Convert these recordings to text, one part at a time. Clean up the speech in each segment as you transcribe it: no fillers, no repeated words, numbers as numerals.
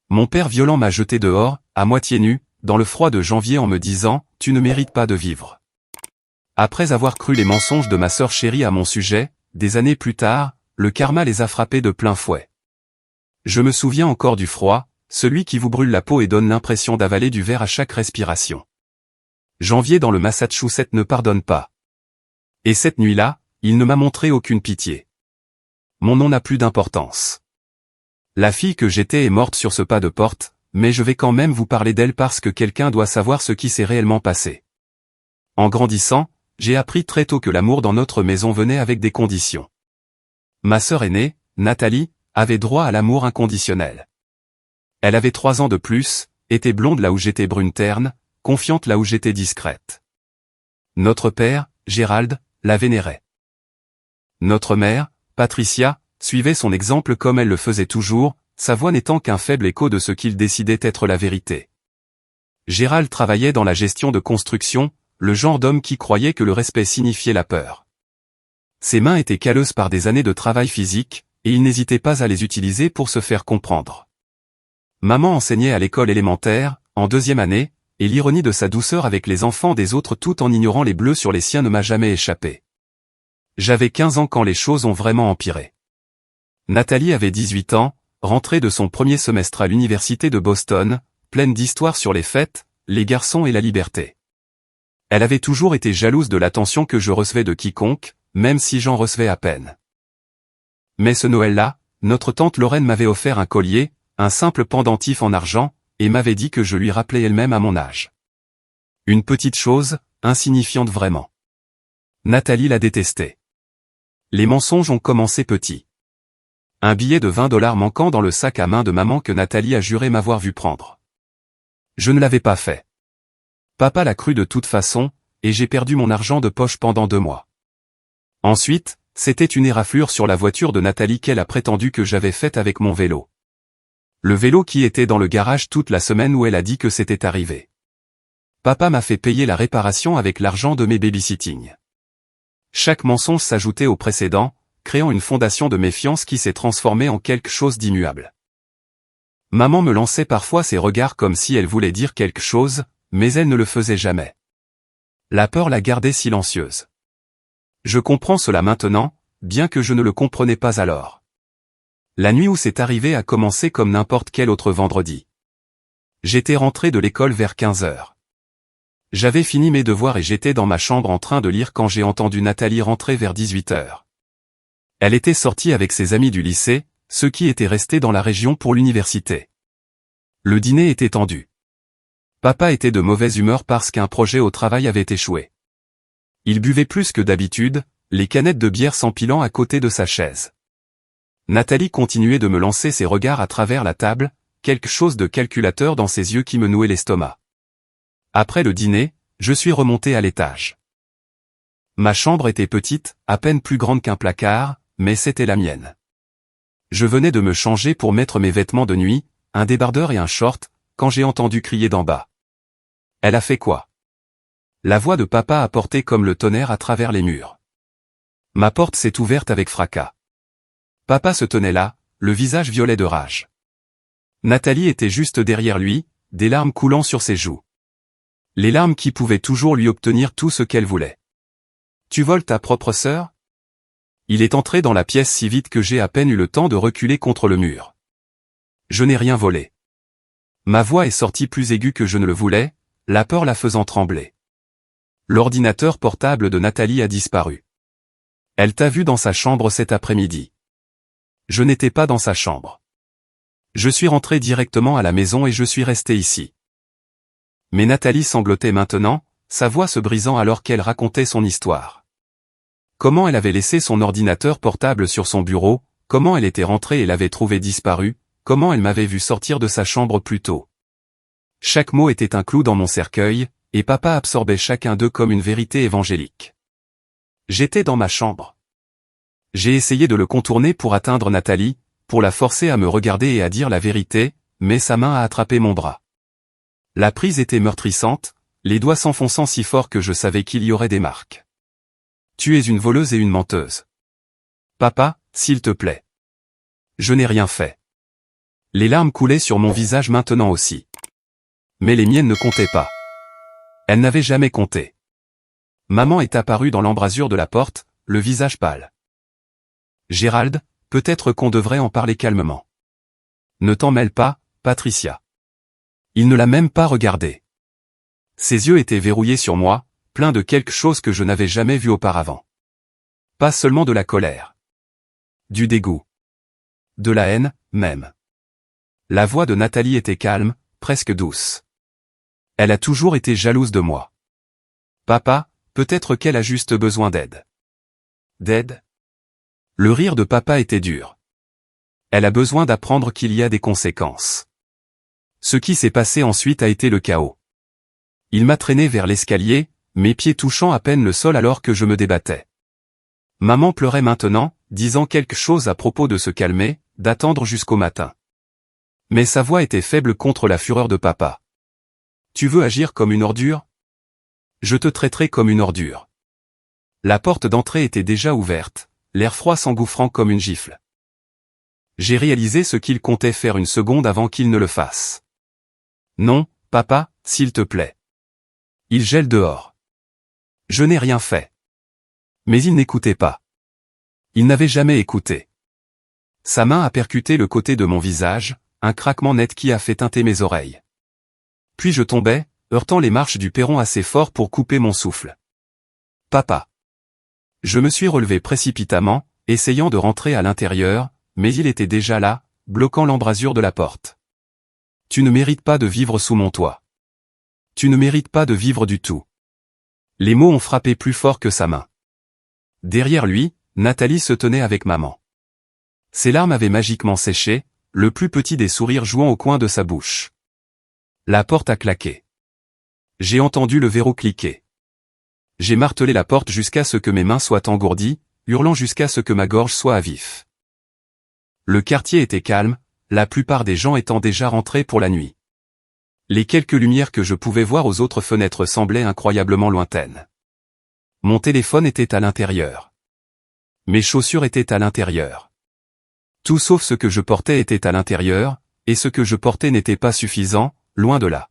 Mon père violent m'a jeté dehors, à moitié nu, dans le froid de janvier en me disant « Tu ne mérites pas de vivre ». Après avoir cru les mensonges de ma sœur chérie à mon sujet, des années plus tard, le karma les a frappés de plein fouet. Je me souviens encore du froid, celui qui vous brûle la peau et donne l'impression d'avaler du verre à chaque respiration. Janvier dans le Massachusetts ne pardonne pas. Et cette nuit-là, il ne m'a montré aucune pitié. Mon nom n'a plus d'importance. La fille que j'étais est morte sur ce pas de porte, mais je vais quand même vous parler d'elle parce que quelqu'un doit savoir ce qui s'est réellement passé. En grandissant, j'ai appris très tôt que l'amour dans notre maison venait avec des conditions. Ma sœur aînée, Nathalie, avait droit à l'amour inconditionnel. Elle avait 3 ans de plus, était blonde là où j'étais brune terne, confiante là où j'étais discrète. Notre père, Gérald, la vénérait. Notre mère, Patricia, suivait son exemple comme elle le faisait toujours, sa voix n'étant qu'un faible écho de ce qu'il décidait être la vérité. Gérald travaillait dans la gestion de construction, le genre d'homme qui croyait que le respect signifiait la peur. Ses mains étaient calleuses par des années de travail physique, et il n'hésitait pas à les utiliser pour se faire comprendre. Maman enseignait à l'école élémentaire, en 2e année, et l'ironie de sa douceur avec les enfants des autres tout en ignorant les bleus sur les siens ne m'a jamais échappé. J'avais 15 ans quand les choses ont vraiment empiré. Nathalie avait 18 ans, rentrée de son premier semestre à l'université de Boston, pleine d'histoires sur les fêtes, les garçons et la liberté. Elle avait toujours été jalouse de l'attention que je recevais de quiconque, même si j'en recevais à peine. Mais ce Noël-là, notre tante Lorraine m'avait offert un collier, un simple pendentif en argent, et m'avait dit que je lui rappelais elle-même à mon âge. Une petite chose, insignifiante vraiment. Nathalie la détestait. Les mensonges ont commencé petits. Un billet de 20 $ manquant dans le sac à main de maman que Nathalie a juré m'avoir vu prendre. Je ne l'avais pas fait. Papa l'a cru de toute façon, et j'ai perdu mon argent de poche pendant 2 mois. Ensuite, c'était une éraflure sur la voiture de Nathalie qu'elle a prétendu que j'avais faite avec mon vélo. Le vélo qui était dans le garage toute la semaine où elle a dit que c'était arrivé. Papa m'a fait payer la réparation avec l'argent de mes babysitting. Chaque mensonge s'ajoutait au précédent, créant une fondation de méfiance qui s'est transformée en quelque chose d'immuable. Maman me lançait parfois ses regards comme si elle voulait dire quelque chose, mais elle ne le faisait jamais. La peur la gardait silencieuse. Je comprends cela maintenant, bien que je ne le comprenais pas alors. La nuit où c'est arrivé a commencé comme n'importe quel autre vendredi. J'étais rentré de l'école vers 15 heures. J'avais fini mes devoirs et j'étais dans ma chambre en train de lire quand j'ai entendu Nathalie rentrer vers 18 heures. Elle était sortie avec ses amis du lycée, ceux qui étaient restés dans la région pour l'université. Le dîner était tendu. Papa était de mauvaise humeur parce qu'un projet au travail avait échoué. Il buvait plus que d'habitude, les canettes de bière s'empilant à côté de sa chaise. Nathalie continuait de me lancer ses regards à travers la table, quelque chose de calculateur dans ses yeux qui me nouait l'estomac. Après le dîner, je suis remonté à l'étage. Ma chambre était petite, à peine plus grande qu'un placard, mais c'était la mienne. Je venais de me changer pour mettre mes vêtements de nuit, un débardeur et un short, quand j'ai entendu crier d'en bas. Elle a fait quoi? La voix de papa a porté comme le tonnerre à travers les murs. Ma porte s'est ouverte avec fracas. Papa se tenait là, le visage violet de rage. Nathalie était juste derrière lui, des larmes coulant sur ses joues. Les larmes qui pouvaient toujours lui obtenir tout ce qu'elle voulait. Tu voles ta propre sœur? Il est entré dans la pièce si vite que j'ai à peine eu le temps de reculer contre le mur. Je n'ai rien volé. Ma voix est sortie plus aiguë que je ne le voulais, la peur la faisant trembler. L'ordinateur portable de Nathalie a disparu. Elle t'a vu dans sa chambre cet après-midi. Je n'étais pas dans sa chambre. Je suis rentré directement à la maison et je suis resté ici. Mais Nathalie sanglotait maintenant, sa voix se brisant alors qu'elle racontait son histoire. Comment elle avait laissé son ordinateur portable sur son bureau, comment elle était rentrée et l'avait trouvé disparu, comment elle m'avait vu sortir de sa chambre plus tôt. Chaque mot était un clou dans mon cercueil, et papa absorbait chacun d'eux comme une vérité évangélique. J'étais dans ma chambre. J'ai essayé de le contourner pour atteindre Nathalie, pour la forcer à me regarder et à dire la vérité, mais sa main a attrapé mon bras. La prise était meurtrissante, les doigts s'enfonçant si fort que je savais qu'il y aurait des marques. Tu es une voleuse et une menteuse. Papa, s'il te plaît. Je n'ai rien fait. Les larmes coulaient sur mon visage maintenant aussi. Mais les miennes ne comptaient pas. Elles n'avaient jamais compté. Maman est apparue dans l'embrasure de la porte, le visage pâle. Gérald, peut-être qu'on devrait en parler calmement. Ne t'en mêle pas, Patricia. Il ne l'a même pas regardé. Ses yeux étaient verrouillés sur moi, pleins de quelque chose que je n'avais jamais vu auparavant. Pas seulement de la colère. Du dégoût. De la haine, même. La voix de Nathalie était calme, presque douce. Elle a toujours été jalouse de moi. Papa, peut-être qu'elle a juste besoin d'aide. D'aide? Le rire de papa était dur. Elle a besoin d'apprendre qu'il y a des conséquences. Ce qui s'est passé ensuite a été le chaos. Il m'a traîné vers l'escalier, mes pieds touchant à peine le sol alors que je me débattais. Maman pleurait maintenant, disant quelque chose à propos de se calmer, d'attendre jusqu'au matin. Mais sa voix était faible contre la fureur de papa. Tu veux agir comme une ordure? Je te traiterai comme une ordure. La porte d'entrée était déjà ouverte, l'air froid s'engouffrant comme une gifle. J'ai réalisé ce qu'il comptait faire une seconde avant qu'il ne le fasse. Non, papa, s'il te plaît. Il gèle dehors. Je n'ai rien fait. Mais il n'écoutait pas. Il n'avait jamais écouté. Sa main a percuté le côté de mon visage, un craquement net qui a fait tinter mes oreilles. Puis je tombais, heurtant les marches du perron assez fort pour couper mon souffle. Papa. Je me suis relevé précipitamment, essayant de rentrer à l'intérieur, mais il était déjà là, bloquant l'embrasure de la porte. Tu ne mérites pas de vivre sous mon toit. Tu ne mérites pas de vivre du tout. Les mots ont frappé plus fort que sa main. Derrière lui, Nathalie se tenait avec maman. Ses larmes avaient magiquement séché, le plus petit des sourires jouant au coin de sa bouche. La porte a claqué. J'ai entendu le verrou cliquer. J'ai martelé la porte jusqu'à ce que mes mains soient engourdies, hurlant jusqu'à ce que ma gorge soit à vif. Le quartier était calme, la plupart des gens étant déjà rentrés pour la nuit. Les quelques lumières que je pouvais voir aux autres fenêtres semblaient incroyablement lointaines. Mon téléphone était à l'intérieur. Mes chaussures étaient à l'intérieur. Tout sauf ce que je portais était à l'intérieur, et ce que je portais n'était pas suffisant, loin de là.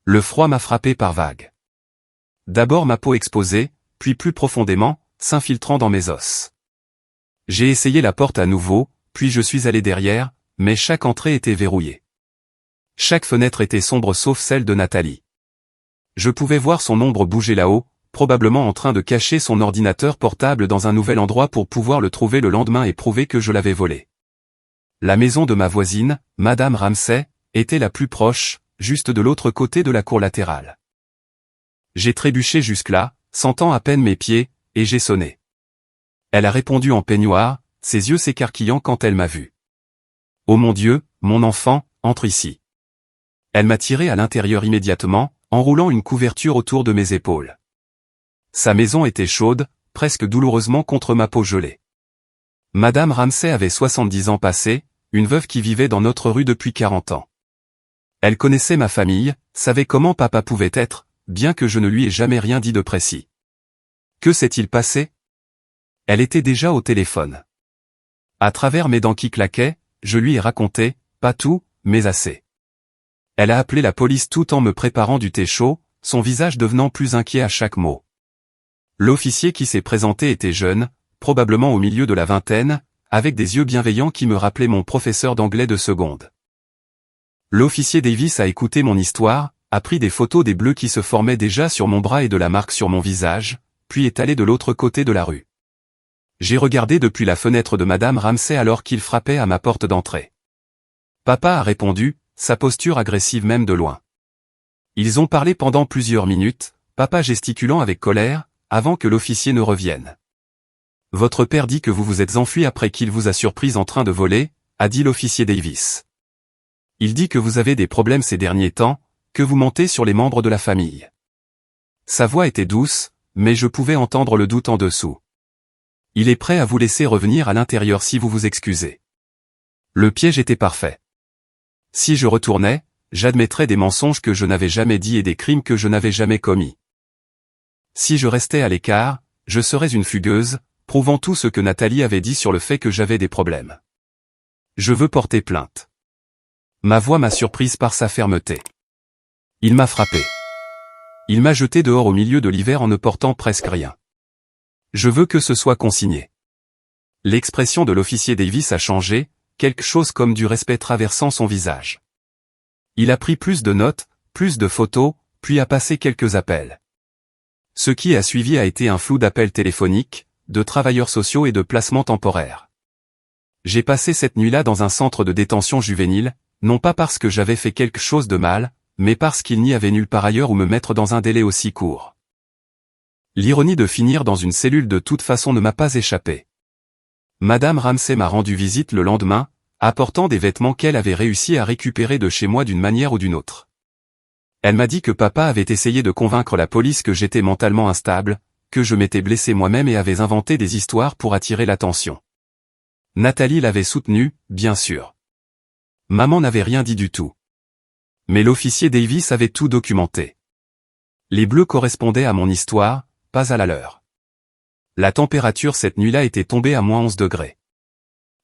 Le froid m'a frappé par vagues. D'abord ma peau exposée, puis plus profondément, s'infiltrant dans mes os. J'ai essayé la porte à nouveau, puis je suis allé derrière, mais chaque entrée était verrouillée. Chaque fenêtre était sombre sauf celle de Nathalie. Je pouvais voir son ombre bouger là-haut, probablement en train de cacher son ordinateur portable dans un nouvel endroit pour pouvoir le trouver le lendemain et prouver que je l'avais volé. La maison de ma voisine, Madame Ramsay, était la plus proche, juste de l'autre côté de la cour latérale. J'ai trébuché jusque-là, sentant à peine mes pieds, et j'ai sonné. Elle a répondu en peignoir, ses yeux s'écarquillant quand elle m'a vu. « Oh mon Dieu, mon enfant, entre ici. » Elle m'a tiré à l'intérieur immédiatement, enroulant une couverture autour de mes épaules. Sa maison était chaude, presque douloureusement contre ma peau gelée. Madame Ramsay avait 70 ans passés, une veuve qui vivait dans notre rue depuis 40 ans. Elle connaissait ma famille, savait comment papa pouvait être, bien que je ne lui ai jamais rien dit de précis. Que s'est-il passé? Elle était déjà au téléphone. À travers mes dents qui claquaient, je lui ai raconté, pas tout, mais assez. Elle a appelé la police tout en me préparant du thé chaud, son visage devenant plus inquiet à chaque mot. L'officier qui s'est présenté était jeune, probablement au milieu de la vingtaine, avec des yeux bienveillants qui me rappelaient mon professeur d'anglais de seconde. L'officier Davis a écouté mon histoire, a pris des photos des bleus qui se formaient déjà sur mon bras et de la marque sur mon visage, puis est allé de l'autre côté de la rue. J'ai regardé depuis la fenêtre de Madame Ramsay alors qu'il frappait à ma porte d'entrée. Papa a répondu, sa posture agressive même de loin. Ils ont parlé pendant plusieurs minutes, papa gesticulant avec colère, avant que l'officier ne revienne. Votre père dit que vous vous êtes enfui après qu'il vous a surpris en train de voler, a dit l'officier Davis. Il dit que vous avez des problèmes ces derniers temps, que vous mentez sur les membres de la famille. Sa voix était douce, mais je pouvais entendre le doute en dessous. Il est prêt à vous laisser revenir à l'intérieur si vous vous excusez. Le piège était parfait. Si je retournais, j'admettrais des mensonges que je n'avais jamais dits et des crimes que je n'avais jamais commis. Si je restais à l'écart, je serais une fugueuse, prouvant tout ce que Nathalie avait dit sur le fait que j'avais des problèmes. Je veux porter plainte. Ma voix m'a surprise par sa fermeté. Il m'a frappé. Il m'a jeté dehors au milieu de l'hiver en ne portant presque rien. Je veux que ce soit consigné. L'expression de l'officier Davis a changé, quelque chose comme du respect traversant son visage. Il a pris plus de notes, plus de photos, puis a passé quelques appels. Ce qui a suivi a été un flou d'appels téléphoniques, de travailleurs sociaux et de placements temporaires. J'ai passé cette nuit-là dans un centre de détention juvénile, non pas parce que j'avais fait quelque chose de mal, mais parce qu'il n'y avait nulle part ailleurs où me mettre dans un délai aussi court. L'ironie de finir dans une cellule de toute façon ne m'a pas échappé. Madame Ramsay m'a rendu visite le lendemain, apportant des vêtements qu'elle avait réussi à récupérer de chez moi d'une manière ou d'une autre. Elle m'a dit que papa avait essayé de convaincre la police que j'étais mentalement instable, que je m'étais blessé moi-même et avait inventé des histoires pour attirer l'attention. Nathalie l'avait soutenu, bien sûr. Maman n'avait rien dit du tout. Mais l'officier Davis avait tout documenté. Les bleus correspondaient à mon histoire, pas à la leur. La température cette nuit-là était tombée à -11 degrés.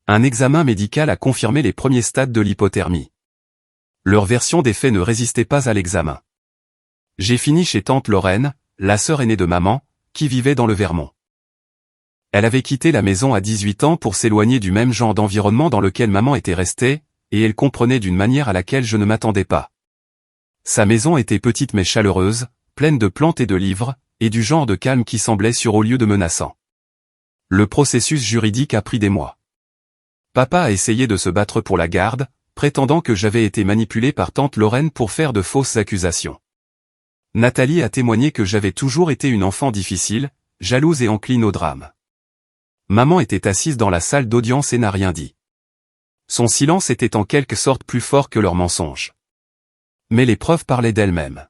Un examen médical a confirmé les premiers stades de l'hypothermie. Leur version des faits ne résistait pas à l'examen. J'ai fini chez tante Lorraine, la sœur aînée de maman, qui vivait dans le Vermont. Elle avait quitté la maison à 18 ans pour s'éloigner du même genre d'environnement dans lequel maman était restée, et elle comprenait d'une manière à laquelle je ne m'attendais pas. Sa maison était petite mais chaleureuse, pleine de plantes et de livres, et du genre de calme qui semblait sûr au lieu de menaçant. Le processus juridique a pris des mois. Papa a essayé de se battre pour la garde, prétendant que j'avais été manipulé par tante Lorraine pour faire de fausses accusations. Nathalie a témoigné que j'avais toujours été une enfant difficile, jalouse et encline au drame. Maman était assise dans la salle d'audience et n'a rien dit. Son silence était en quelque sorte plus fort que leurs mensonges. Mais les preuves parlaient d'elles-mêmes.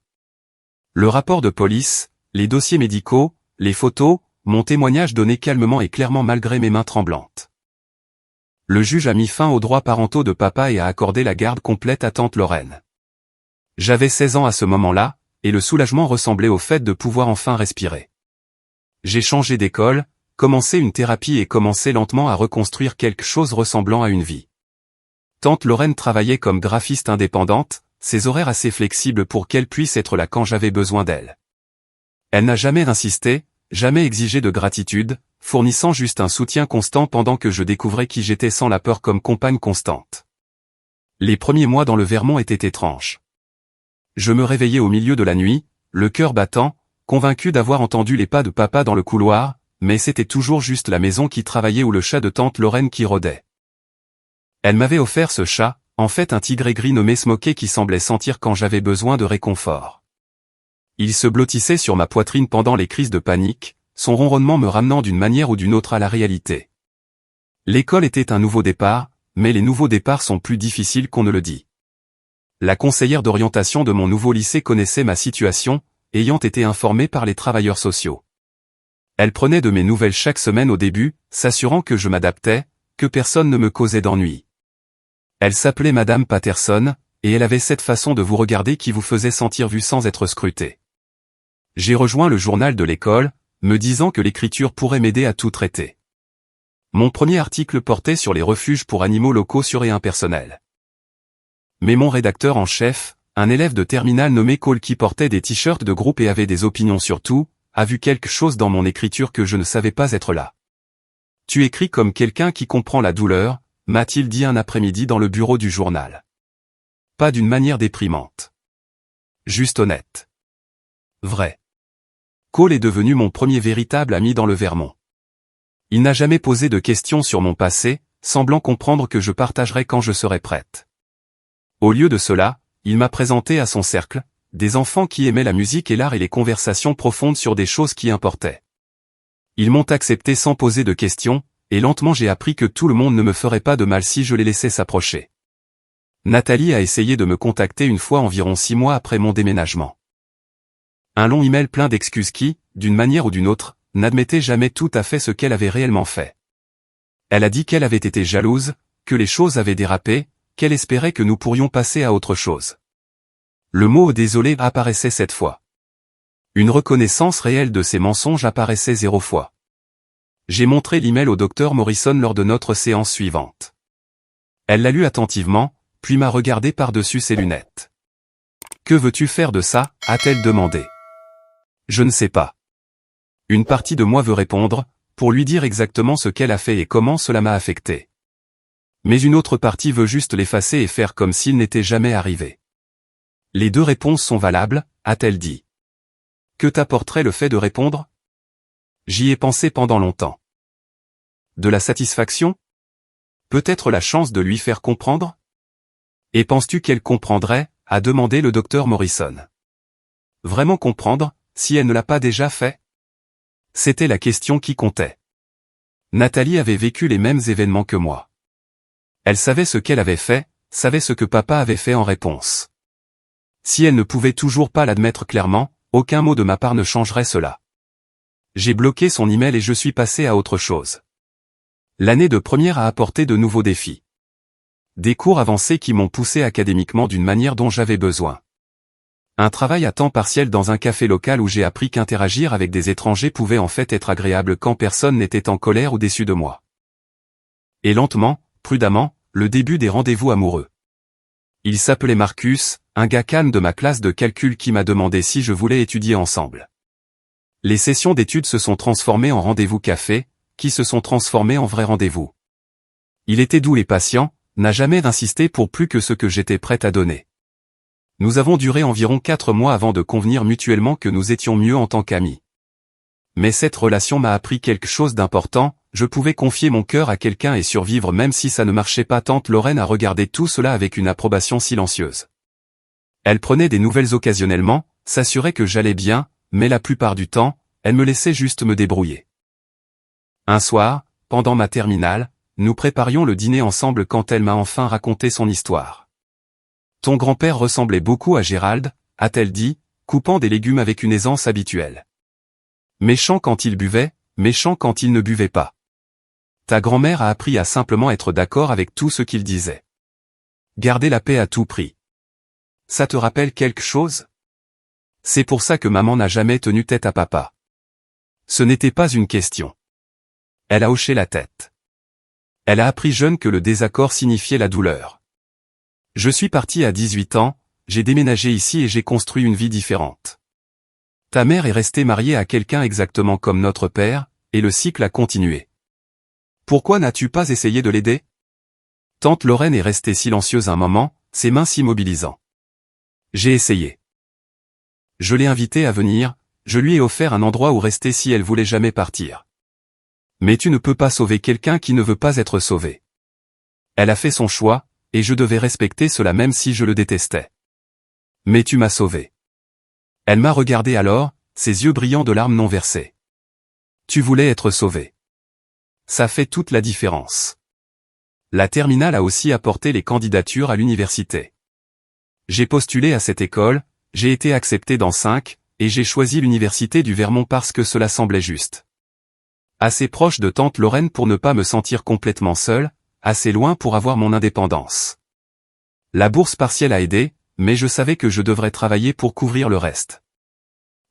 Le rapport de police, les dossiers médicaux, les photos, mon témoignage donnait calmement et clairement malgré mes mains tremblantes. Le juge a mis fin aux droits parentaux de papa et a accordé la garde complète à tante Lorraine. J'avais 16 ans à ce moment-là, et le soulagement ressemblait au fait de pouvoir enfin respirer. J'ai changé d'école, commencé une thérapie et commencé lentement à reconstruire quelque chose ressemblant à une vie. Tante Lorraine travaillait comme graphiste indépendante, ses horaires assez flexibles pour qu'elle puisse être là quand j'avais besoin d'elle. Elle n'a jamais insisté, jamais exigé de gratitude, fournissant juste un soutien constant pendant que je découvrais qui j'étais sans la peur comme compagne constante. Les premiers mois dans le Vermont étaient étranges. Je me réveillais au milieu de la nuit, le cœur battant, convaincu d'avoir entendu les pas de papa dans le couloir, mais c'était toujours juste la maison qui travaillait ou le chat de tante Lorraine qui rôdait. Elle m'avait offert ce chat, en fait un tigre gris nommé Smokey qui semblait sentir quand j'avais besoin de réconfort. Il se blottissait sur ma poitrine pendant les crises de panique, son ronronnement me ramenant d'une manière ou d'une autre à la réalité. L'école était un nouveau départ, mais les nouveaux départs sont plus difficiles qu'on ne le dit. La conseillère d'orientation de mon nouveau lycée connaissait ma situation, ayant été informée par les travailleurs sociaux. Elle prenait de mes nouvelles chaque semaine au début, s'assurant que je m'adaptais, que personne ne me causait d'ennui. Elle s'appelait Madame Patterson, et elle avait cette façon de vous regarder qui vous faisait sentir vu sans être scruté. J'ai rejoint le journal de l'école, me disant que l'écriture pourrait m'aider à tout traiter. Mon premier article portait sur les refuges pour animaux locaux sur et impersonnels. Mais mon rédacteur en chef, un élève de terminale nommé Cole qui portait des t-shirts de groupe et avait des opinions sur tout, a vu quelque chose dans mon écriture que je ne savais pas être là. Tu écris comme quelqu'un qui comprend la douleur, m'a-t-il dit un après-midi dans le bureau du journal. Pas d'une manière déprimante. Juste honnête. Vrai. Cole est devenu mon premier véritable ami dans le Vermont. Il n'a jamais posé de questions sur mon passé, semblant comprendre que je partagerais quand je serais prête. Au lieu de cela, il m'a présenté à son cercle, des enfants qui aimaient la musique et l'art et les conversations profondes sur des choses qui importaient. Ils m'ont accepté sans poser de questions, et lentement j'ai appris que tout le monde ne me ferait pas de mal si je les laissais s'approcher. Nathalie a essayé de me contacter une fois environ 6 mois après mon déménagement. Un long email plein d'excuses qui, d'une manière ou d'une autre, n'admettait jamais tout à fait ce qu'elle avait réellement fait. Elle a dit qu'elle avait été jalouse, que les choses avaient dérapé, qu'elle espérait que nous pourrions passer à autre chose. Le mot « désolé » apparaissait 7 fois. Une reconnaissance réelle de ces mensonges apparaissait 0 fois. J'ai montré l'email au docteur Morrison lors de notre séance suivante. Elle l'a lu attentivement, puis m'a regardé par-dessus ses lunettes. « Que veux-tu faire de ça ?» a-t-elle demandé. « Je ne sais pas. » Une partie de moi veut répondre, pour lui dire exactement ce qu'elle a fait et comment cela m'a affecté. Mais une autre partie veut juste l'effacer et faire comme s'il n'était jamais arrivé. Les deux réponses sont valables, a-t-elle dit. Que t'apporterait le fait de répondre? J'y ai pensé pendant longtemps. De la satisfaction? Peut-être la chance de lui faire comprendre? Et penses-tu qu'elle comprendrait? A demandé le docteur Morrison. Vraiment comprendre, si elle ne l'a pas déjà fait? C'était la question qui comptait. Nathalie avait vécu les mêmes événements que moi. Elle savait ce qu'elle avait fait, savait ce que papa avait fait en réponse. Si elle ne pouvait toujours pas l'admettre clairement, aucun mot de ma part ne changerait cela. J'ai bloqué son email et je suis passé à autre chose. L'année de première a apporté de nouveaux défis. Des cours avancés qui m'ont poussé académiquement d'une manière dont j'avais besoin. Un travail à temps partiel dans un café local où j'ai appris qu'interagir avec des étrangers pouvait en fait être agréable quand personne n'était en colère ou déçu de moi. Et lentement, prudemment, le début des rendez-vous amoureux. Il s'appelait Marcus, un gars calme de ma classe de calcul qui m'a demandé si je voulais étudier ensemble. Les sessions d'études se sont transformées en rendez-vous café, qui se sont transformées en vrais rendez-vous. Il était doux et patient, n'a jamais insisté pour plus que ce que j'étais prête à donner. Nous avons duré environ 4 mois avant de convenir mutuellement que nous étions mieux en tant qu'amis. Mais cette relation m'a appris quelque chose d'important, je pouvais confier mon cœur à quelqu'un et survivre même si ça ne marchait pas. Tante Lorraine a regardé tout cela avec une approbation silencieuse. Elle prenait des nouvelles occasionnellement, s'assurait que j'allais bien, mais la plupart du temps, elle me laissait juste me débrouiller. Un soir, pendant ma terminale, nous préparions le dîner ensemble quand elle m'a enfin raconté son histoire. Ton grand-père ressemblait beaucoup à Gérald, a-t-elle dit, coupant des légumes avec une aisance habituelle. Méchant quand il buvait, méchant quand il ne buvait pas. Ta grand-mère a appris à simplement être d'accord avec tout ce qu'il disait. Garder la paix à tout prix. Ça te rappelle quelque chose? C'est pour ça que maman n'a jamais tenu tête à papa. Ce n'était pas une question. Elle a hoché la tête. Elle a appris jeune que le désaccord signifiait la douleur. Je suis parti à 18 ans, j'ai déménagé ici et j'ai construit une vie différente. Ta mère est restée mariée à quelqu'un exactement comme notre père, et le cycle a continué. Pourquoi n'as-tu pas essayé de l'aider? Tante Lorraine est restée silencieuse un moment, ses mains s'immobilisant. J'ai essayé. Je l'ai invitée à venir, je lui ai offert un endroit où rester si elle voulait jamais partir. Mais tu ne peux pas sauver quelqu'un qui ne veut pas être sauvé. Elle a fait son choix, et je devais respecter cela même si je le détestais. Mais tu m'as sauvé. Elle m'a regardé alors, ses yeux brillants de larmes non versées. Tu voulais être sauvé. Ça fait toute la différence. La terminale a aussi apporté les candidatures à l'université. J'ai postulé à cette école, j'ai été accepté dans 5, et j'ai choisi l'université du Vermont parce que cela semblait juste. Assez proche de tante Lorraine pour ne pas me sentir complètement seul, assez loin pour avoir mon indépendance. La bourse partielle a aidé, mais je savais que je devrais travailler pour couvrir le reste.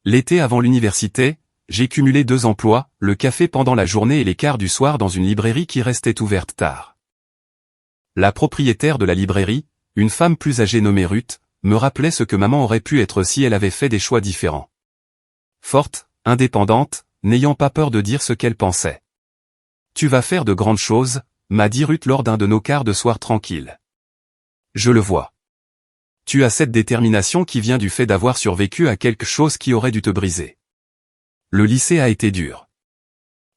L'été avant l'université, j'ai cumulé 2 emplois, le café pendant la journée et les quarts du soir dans une librairie qui restait ouverte tard. La propriétaire de la librairie, une femme plus âgée nommée Ruth, me rappelait ce que maman aurait pu être si elle avait fait des choix différents. Forte, indépendante, n'ayant pas peur de dire ce qu'elle pensait. Tu vas faire de grandes choses, m'a dit Ruth lors d'un de nos quarts de soir tranquilles. Je le vois. Tu as cette détermination qui vient du fait d'avoir survécu à quelque chose qui aurait dû te briser. Le lycée a été dur.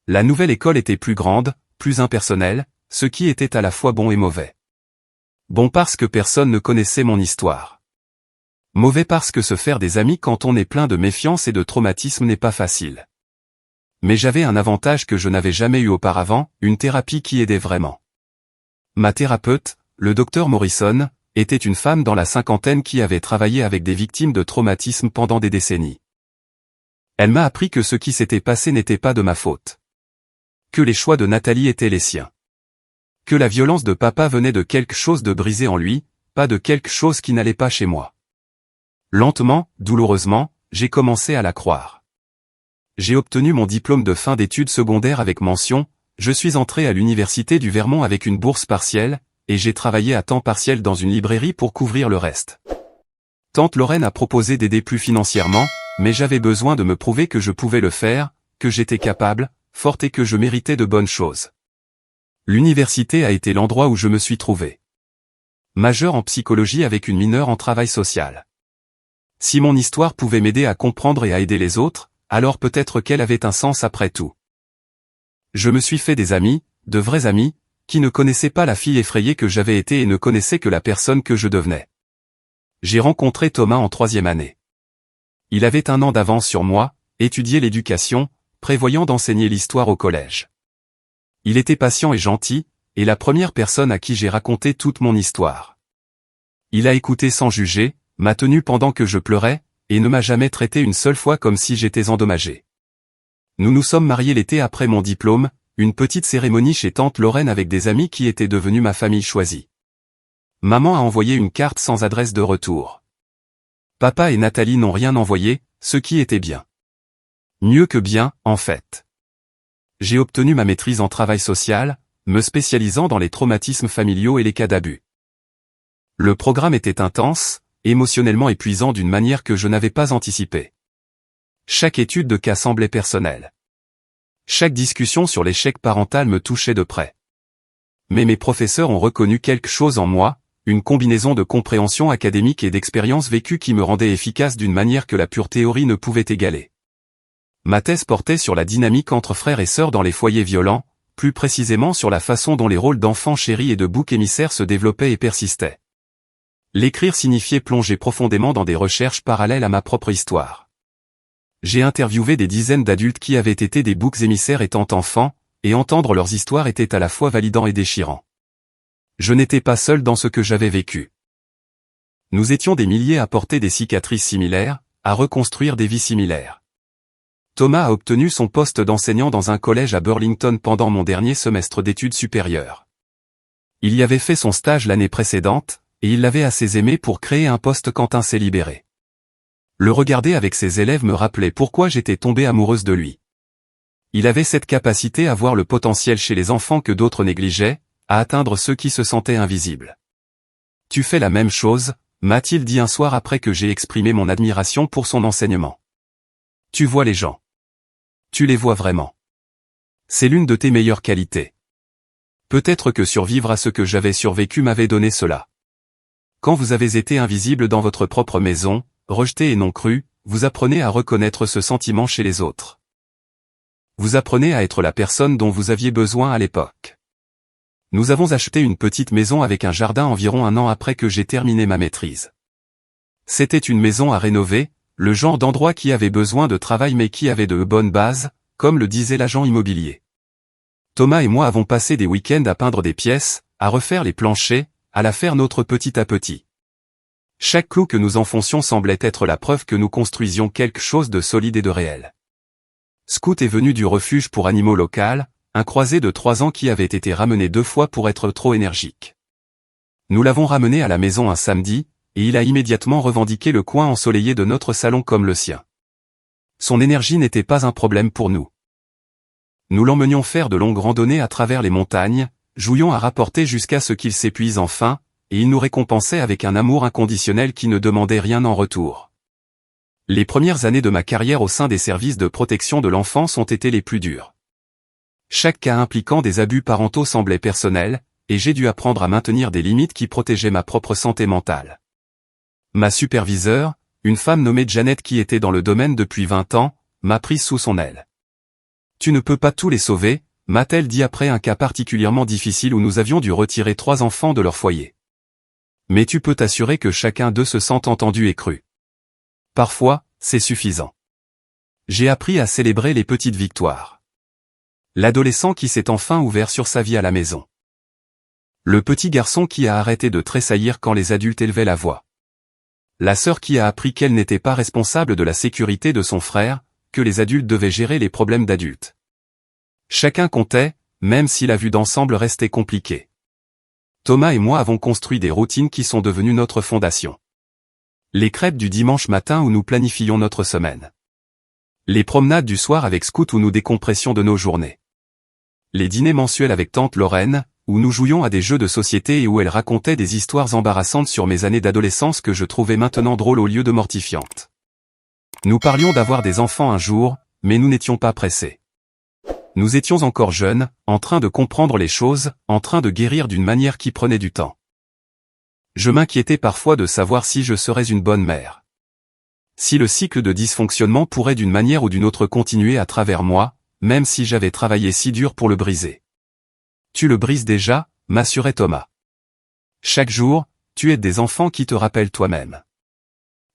La nouvelle école était plus grande, plus impersonnelle, ce qui était à la fois bon et mauvais. Bon parce que personne ne connaissait mon histoire. Mauvais parce que se faire des amis quand on est plein de méfiance et de traumatisme n'est pas facile. Mais j'avais un avantage que je n'avais jamais eu auparavant, une thérapie qui aidait vraiment. Ma thérapeute, le docteur Morrison, était une femme dans la cinquantaine qui avait travaillé avec des victimes de traumatisme pendant des décennies. Elle m'a appris que ce qui s'était passé n'était pas de ma faute. Que les choix de Nathalie étaient les siens. Que la violence de papa venait de quelque chose de brisé en lui, pas de quelque chose qui n'allait pas chez moi. Lentement, douloureusement, j'ai commencé à la croire. J'ai obtenu mon diplôme de fin d'études secondaires avec mention, je suis entré à l'université du Vermont avec une bourse partielle, et j'ai travaillé à temps partiel dans une librairie pour couvrir le reste. Tante Lorraine a proposé d'aider plus financièrement, mais j'avais besoin de me prouver que je pouvais le faire, que j'étais capable, forte et que je méritais de bonnes choses. L'université a été l'endroit où je me suis trouvé. Majeur en psychologie avec une mineure en travail social. Si mon histoire pouvait m'aider à comprendre et à aider les autres, alors peut-être qu'elle avait un sens après tout. Je me suis fait des amis, de vrais amis, qui ne connaissaient pas la fille effrayée que j'avais été et ne connaissaient que la personne que je devenais. J'ai rencontré Thomas en 3e année. Il avait 1 an d'avance sur moi, étudiait l'éducation, prévoyant d'enseigner l'histoire au collège. Il était patient et gentil, et la première personne à qui j'ai raconté toute mon histoire. Il a écouté sans juger, m'a tenu pendant que je pleurais, et ne m'a jamais traité une seule fois comme si j'étais endommagé. Nous nous sommes mariés l'été après mon diplôme, une petite cérémonie chez tante Lorraine avec des amis qui étaient devenus ma famille choisie. Maman a envoyé une carte sans adresse de retour. Papa et Nathalie n'ont rien envoyé, ce qui était bien. Mieux que bien, en fait. J'ai obtenu ma maîtrise en travail social, me spécialisant dans les traumatismes familiaux et les cas d'abus. Le programme était intense, émotionnellement épuisant d'une manière que je n'avais pas anticipée. Chaque étude de cas semblait personnelle. Chaque discussion sur l'échec parental me touchait de près. Mais mes professeurs ont reconnu quelque chose en moi, une combinaison de compréhension académique et d'expériences vécues qui me rendait efficace d'une manière que la pure théorie ne pouvait égaler. Ma thèse portait sur la dynamique entre frères et sœurs dans les foyers violents, plus précisément sur la façon dont les rôles d'enfants chéris et de boucs émissaires se développaient et persistaient. L'écrire signifiait plonger profondément dans des recherches parallèles à ma propre histoire. J'ai interviewé des dizaines d'adultes qui avaient été des boucs émissaires étant enfants, et entendre leurs histoires était à la fois validant et déchirant. Je n'étais pas seul dans ce que j'avais vécu. Nous étions des milliers à porter des cicatrices similaires, à reconstruire des vies similaires. Thomas a obtenu son poste d'enseignant dans un collège à Burlington pendant mon dernier semestre d'études supérieures. Il y avait fait son stage l'année précédente, et il l'avait assez aimé pour créer un poste quand un s'est libéré. Le regarder avec ses élèves me rappelait pourquoi j'étais tombée amoureuse de lui. Il avait cette capacité à voir le potentiel chez les enfants que d'autres négligeaient, à atteindre ceux qui se sentaient invisibles. « Tu fais la même chose », m'a-t-il dit un soir après que j'ai exprimé mon admiration pour son enseignement. « Tu vois les gens. Tu les vois vraiment. C'est l'une de tes meilleures qualités. » Peut-être que survivre à ce que j'avais survécu m'avait donné cela. Quand vous avez été invisible dans votre propre maison, rejeté et non cru, vous apprenez à reconnaître ce sentiment chez les autres. Vous apprenez à être la personne dont vous aviez besoin à l'époque. Nous avons acheté une petite maison avec un jardin environ 1 an après que j'ai terminé ma maîtrise. C'était une maison à rénover, le genre d'endroit qui avait besoin de travail mais qui avait de bonnes bases, comme le disait l'agent immobilier. Thomas et moi avons passé des week-ends à peindre des pièces, à refaire les planchers, à la faire nôtre petit à petit. Chaque clou que nous enfoncions semblait être la preuve que nous construisions quelque chose de solide et de réel. Scout est venu du refuge pour animaux local, un croisé de 3 ans qui avait été ramené 2 fois pour être trop énergique. Nous l'avons ramené à la maison un samedi, et il a immédiatement revendiqué le coin ensoleillé de notre salon comme le sien. Son énergie n'était pas un problème pour nous. Nous l'emmenions faire de longues randonnées à travers les montagnes, jouions à rapporter jusqu'à ce qu'il s'épuise enfin, et il nous récompensait avec un amour inconditionnel qui ne demandait rien en retour. Les premières années de ma carrière au sein des services de protection de l'enfance ont été les plus dures. Chaque cas impliquant des abus parentaux semblait personnel, et j'ai dû apprendre à maintenir des limites qui protégeaient ma propre santé mentale. Ma superviseure, une femme nommée Janet qui était dans le domaine depuis 20 ans, m'a prise sous son aile. « Tu ne peux pas tous les sauver », m'a-t-elle dit après un cas particulièrement difficile où nous avions dû retirer 3 enfants de leur foyer. Mais tu peux t'assurer que chacun d'eux se sent entendu et cru. Parfois, c'est suffisant. J'ai appris à célébrer les petites victoires. L'adolescent qui s'est enfin ouvert sur sa vie à la maison. Le petit garçon qui a arrêté de tressaillir quand les adultes élevaient la voix. La sœur qui a appris qu'elle n'était pas responsable de la sécurité de son frère, que les adultes devaient gérer les problèmes d'adultes. Chacun comptait, même si la vue d'ensemble restait compliquée. Thomas et moi avons construit des routines qui sont devenues notre fondation. Les crêpes du dimanche matin où nous planifions notre semaine. Les promenades du soir avec Scout où nous décompressions de nos journées. Les dîners mensuels avec tante Lorraine, où nous jouions à des jeux de société et où elle racontait des histoires embarrassantes sur mes années d'adolescence que je trouvais maintenant drôles au lieu de mortifiantes. Nous parlions d'avoir des enfants un jour, mais nous n'étions pas pressés. Nous étions encore jeunes, en train de comprendre les choses, en train de guérir d'une manière qui prenait du temps. Je m'inquiétais parfois de savoir si je serais une bonne mère. Si le cycle de dysfonctionnement pourrait d'une manière ou d'une autre continuer à travers moi, même si j'avais travaillé si dur pour le briser. Tu le brises déjà, m'assurait Thomas. Chaque jour, tu aides des enfants qui te rappellent toi-même.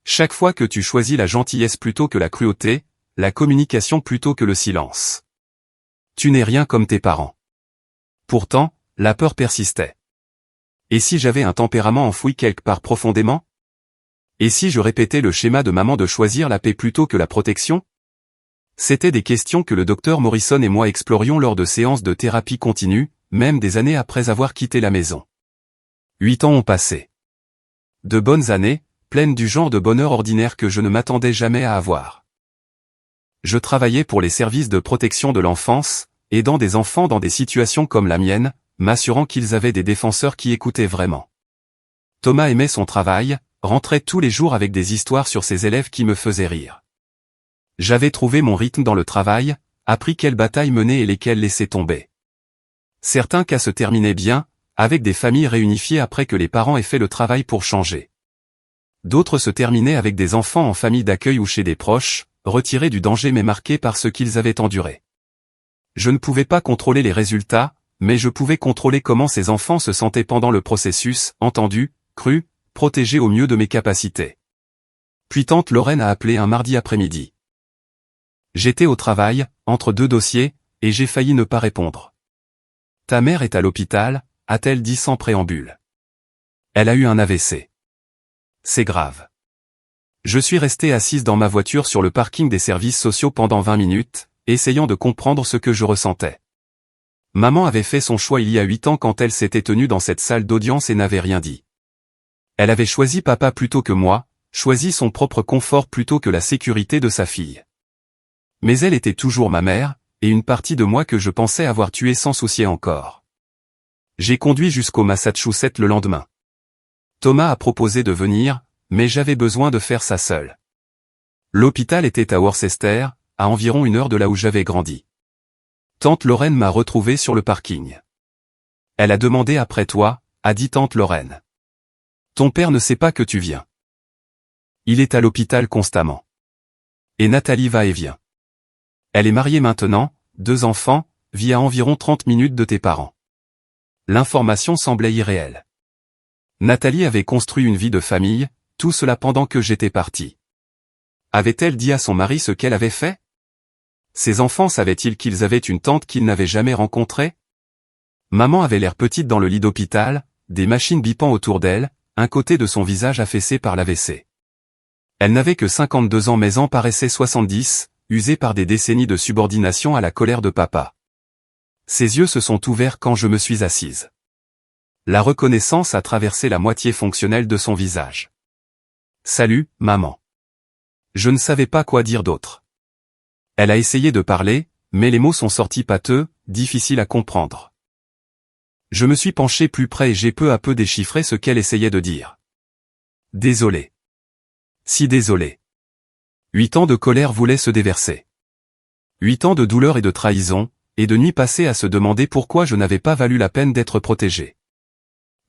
Chaque fois que tu choisis la gentillesse plutôt que la cruauté, la communication plutôt que le silence. Tu n'es rien comme tes parents. Pourtant, la peur persistait. Et si j'avais un tempérament enfoui quelque part profondément? Et si je répétais le schéma de maman de choisir la paix plutôt que la protection? C'étaient des questions que le docteur Morrison et moi explorions lors de séances de thérapie continue, même des années après avoir quitté la maison. 8 ans ont passé. De bonnes années, pleines du genre de bonheur ordinaire que je ne m'attendais jamais à avoir. Je travaillais pour les services de protection de l'enfance, aidant des enfants dans des situations comme la mienne, m'assurant qu'ils avaient des défenseurs qui écoutaient vraiment. Thomas aimait son travail, rentrait tous les jours avec des histoires sur ses élèves qui me faisaient rire. J'avais trouvé mon rythme dans le travail, appris quelles batailles mener et lesquelles laisser tomber. Certains cas se terminaient bien, avec des familles réunifiées après que les parents aient fait le travail pour changer. D'autres se terminaient avec des enfants en famille d'accueil ou chez des proches, retirés du danger mais marqués par ce qu'ils avaient enduré. Je ne pouvais pas contrôler les résultats, mais je pouvais contrôler comment ces enfants se sentaient pendant le processus, entendus, crus, protégés au mieux de mes capacités. Puis tante Lorraine a appelé un mardi après-midi. J'étais au travail, entre 2 dossiers, et j'ai failli ne pas répondre. Ta mère est à l'hôpital, a-t-elle dit sans préambule. Elle a eu un AVC. C'est grave. Je suis resté assise dans ma voiture sur le parking des services sociaux pendant 20 minutes, essayant de comprendre ce que je ressentais. Maman avait fait son choix il y a 8 ans quand elle s'était tenue dans cette salle d'audience et n'avait rien dit. Elle avait choisi papa plutôt que moi, choisi son propre confort plutôt que la sécurité de sa fille. Mais elle était toujours ma mère, et une partie de moi que je pensais avoir tuée s'en souciait encore. J'ai conduit jusqu'au Massachusetts le lendemain. Thomas a proposé de venir, mais j'avais besoin de faire ça seul. L'hôpital était à Worcester, à environ 1 heure de là où j'avais grandi. Tante Lorraine m'a retrouvé sur le parking. Elle a demandé après toi, a dit tante Lorraine. Ton père ne sait pas que tu viens. Il est à l'hôpital constamment. Et Nathalie va et vient. Elle est mariée maintenant, 2 enfants, vit à environ 30 minutes de tes parents. L'information semblait irréelle. Nathalie avait construit une vie de famille, tout cela pendant que j'étais parti. Avait-elle dit à son mari ce qu'elle avait fait? Ses enfants savaient-ils qu'ils avaient une tante qu'ils n'avaient jamais rencontrée? Maman avait l'air petite dans le lit d'hôpital, des machines bipant autour d'elle, un côté de son visage affaissé par l'AVC. Elle n'avait que 52 ans mais en paraissait 70, usée par des décennies de subordination à la colère de papa. Ses yeux se sont ouverts quand je me suis assise. La reconnaissance a traversé la moitié fonctionnelle de son visage. Salut, maman. Je ne savais pas quoi dire d'autre. Elle a essayé de parler, mais les mots sont sortis pâteux, difficiles à comprendre. Je me suis penché plus près et j'ai peu à peu déchiffré ce qu'elle essayait de dire. Désolé. Si désolé. 8 ans de colère voulaient se déverser. 8 ans de douleur et de trahison, et de nuits passées à se demander pourquoi je n'avais pas valu la peine d'être protégé.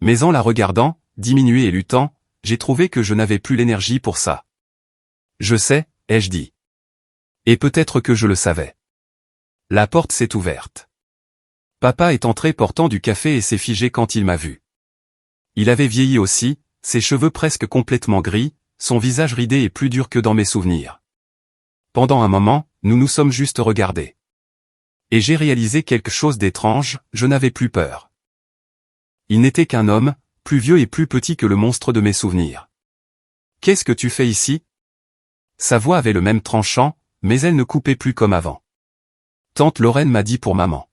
Mais en la regardant, diminuée et luttant, j'ai trouvé que je n'avais plus l'énergie pour ça. Je sais, ai-je dit. Et peut-être que je le savais. La porte s'est ouverte. Papa est entré portant du café et s'est figé quand il m'a vu. Il avait vieilli aussi, ses cheveux presque complètement gris, son visage ridé et plus dur que dans mes souvenirs. Pendant un moment, nous nous sommes juste regardés. Et j'ai réalisé quelque chose d'étrange, je n'avais plus peur. Il n'était qu'un homme, plus vieux et plus petit que le monstre de mes souvenirs. Qu'est-ce que tu fais ici? Sa voix avait le même tranchant, mais elle ne coupait plus comme avant. Tante Lorraine m'a dit pour maman.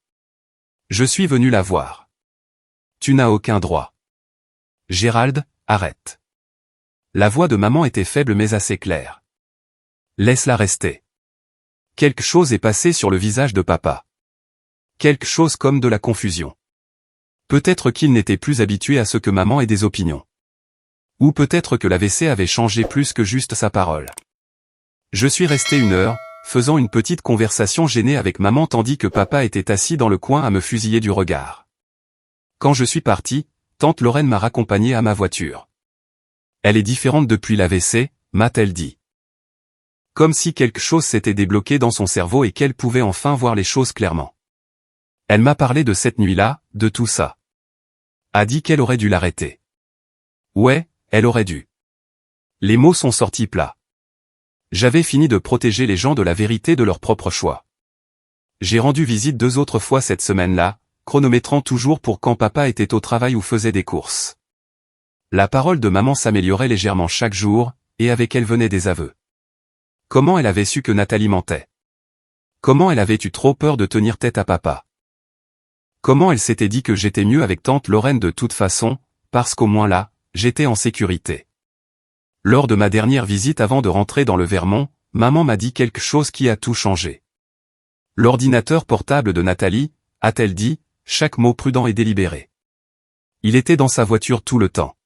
Je suis venu la voir. Tu n'as aucun droit. Gérald, arrête. La voix de maman était faible mais assez claire. Laisse-la rester. Quelque chose est passé sur le visage de papa. Quelque chose comme de la confusion. Peut-être qu'il n'était plus habitué à ce que maman ait des opinions. Ou peut-être que l'AVC avait changé plus que juste sa parole. Je suis resté 1 heure, faisant une petite conversation gênée avec maman tandis que papa était assis dans le coin à me fusiller du regard. Quand je suis parti, tante Lorraine m'a raccompagné à ma voiture. Elle est différente depuis l'AVC, m'a-t-elle dit. Comme si quelque chose s'était débloqué dans son cerveau et qu'elle pouvait enfin voir les choses clairement. Elle m'a parlé de cette nuit-là, de tout ça. A dit qu'elle aurait dû l'arrêter. Ouais, elle aurait dû. Les mots sont sortis plats. J'avais fini de protéger les gens de la vérité de leur propre choix. J'ai rendu visite 2 autres fois cette semaine-là, chronométrant toujours pour quand papa était au travail ou faisait des courses. La parole de maman s'améliorait légèrement chaque jour, et avec elle venaient des aveux. Comment elle avait su que Nathalie mentait? Comment elle avait eu trop peur de tenir tête à papa? Comment elle s'était dit que j'étais mieux avec tante Lorraine de toute façon, parce qu'au moins là, j'étais en sécurité. Lors de ma dernière visite avant de rentrer dans le Vermont, maman m'a dit quelque chose qui a tout changé. L'ordinateur portable de Nathalie, a-t-elle dit, chaque mot prudent et délibéré. Il était dans sa voiture tout le temps.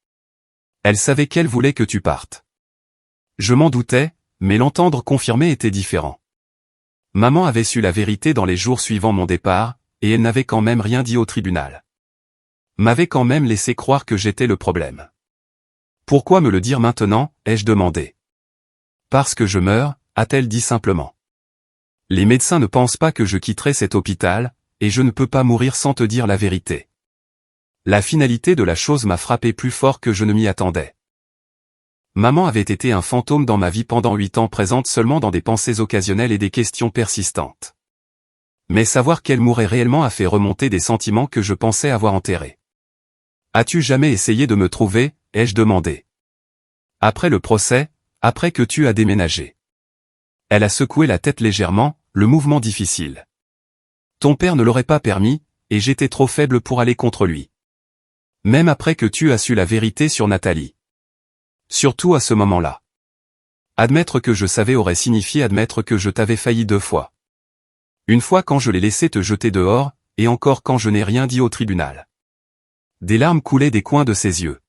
Elle savait qu'elle voulait que tu partes. Je m'en doutais, mais l'entendre confirmer était différent. Maman avait su la vérité dans les jours suivant mon départ, et elle n'avait quand même rien dit au tribunal. M'avait quand même laissé croire que j'étais le problème. Pourquoi me le dire maintenant, ai-je demandé. Parce que je meurs, a-t-elle dit simplement. Les médecins ne pensent pas que je quitterai cet hôpital, et je ne peux pas mourir sans te dire la vérité. La finalité de la chose m'a frappé plus fort que je ne m'y attendais. Maman avait été un fantôme dans ma vie pendant 8 ans, présente seulement dans des pensées occasionnelles et des questions persistantes. Mais savoir qu'elle mourait réellement a fait remonter des sentiments que je pensais avoir enterrés. As-tu jamais essayé de me trouver, ai-je demandé. Après le procès, après que tu as déménagé. Elle a secoué la tête légèrement, le mouvement difficile. Ton père ne l'aurait pas permis, et j'étais trop faible pour aller contre lui. Même après que tu as su la vérité sur Nathalie. Surtout à ce moment-là. Admettre que je savais aurait signifié admettre que je t'avais failli 2 fois. Une fois quand je l'ai laissé te jeter dehors, et encore quand je n'ai rien dit au tribunal. Des larmes coulaient des coins de ses yeux.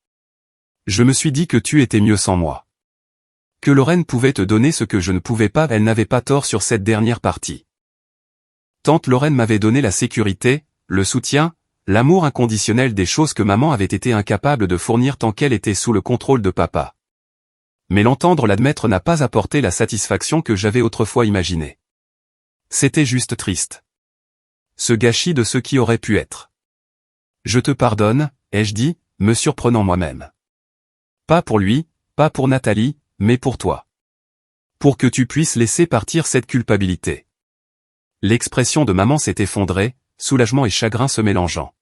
Je me suis dit que tu étais mieux sans moi. Que Lorraine pouvait te donner ce que je ne pouvais pas, elle n'avait pas tort sur cette dernière partie. Tante Lorraine m'avait donné la sécurité, le soutien, l'amour inconditionnel, des choses que maman avait été incapable de fournir tant qu'elle était sous le contrôle de papa. Mais l'admettre n'a pas apporté la satisfaction que j'avais autrefois imaginée. C'était juste triste. Ce gâchis de ce qui aurait pu être. Je te pardonne, ai-je dit, me surprenant moi-même. Pas pour lui, pas pour Nathalie, mais pour toi. Pour que tu puisses laisser partir cette culpabilité. L'expression de maman s'est effondrée, soulagement et chagrin se mélangeant.